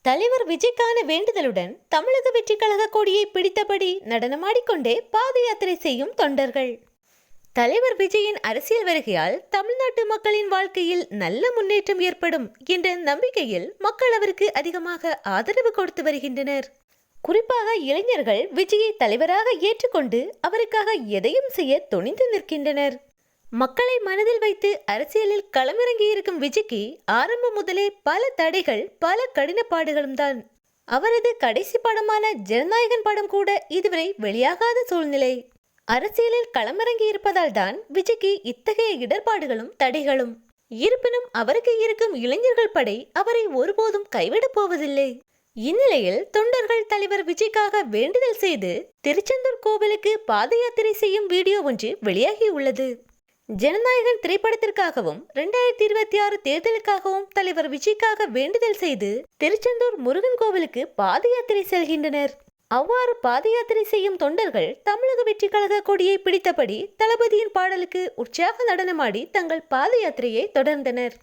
தலைவர் விஜய்க்கான வேண்டுதலுடன் தமிழக வெற்றி கழக கொடியை பிடித்தபடி நடனமாடிக்கொண்டே பாத யாத்திரை செய்யும் தொண்டர்கள். தலைவர் விஜயின் அரசியல் வருகையால் தமிழ்நாட்டு மக்களின் வாழ்க்கையில் நல்ல முன்னேற்றம் ஏற்படும் என்ற நம்பிக்கையில் மக்கள் அவருக்கு அதிகமாக ஆதரவு கொடுத்து வருகின்றனர். குறிப்பாக இளைஞர்கள் விஜயை தலைவராக ஏற்றுக்கொண்டு அவருக்காக எதையும் செய்ய துணிந்து நிற்கின்றனர். மக்களை மனதில் வைத்து அரசியலில் களமிறங்கியிருக்கும் விஜய்க்கு ஆரம்பம் முதலே பல தடைகள், பல கடினப்பாடுகளும் தான். அவரது கடைசி படமான ஜனநாயகன் படம் கூட இதுவரை வெளியாகாத சூழ்நிலை. அரசியலில் களமிறங்கி இருப்பதால் தான் விஜய்க்கு இத்தகைய இடர்பாடுகளும் தடைகளும். இருப்பினும் அவருக்கு இருக்கும் இளைஞர்கள் படை அவரை ஒருபோதும் கைவிடப் போவதில்லை. இந்நிலையில் தொண்டர்கள் தலைவர் விஜய்க்காக வேண்டுதல் செய்து திருச்செந்தூர் கோவிலுக்கு பாத யாத்திரை செய்யும் வீடியோ ஒன்று வெளியாகி உள்ளது. ஜனநாயகன் திரைப்படத்திற்காகவும் 2026 தேர்தலுக்காகவும் தலைவர் விஜய்க்காக வேண்டுதல் செய்து திருச்செந்தூர் முருகன் கோவிலுக்கு பாத யாத்திரை செல்கின்றனர். அவ்வாறு பாத யாத்திரை செய்யும் தொண்டர்கள் தமிழக வெற்றி கழக கொடியை பிடித்தபடி தளபதியின் பாடலுக்கு உற்சாக நடனமாடி தங்கள் பாத யாத்திரையை தொடர்ந்தனர்.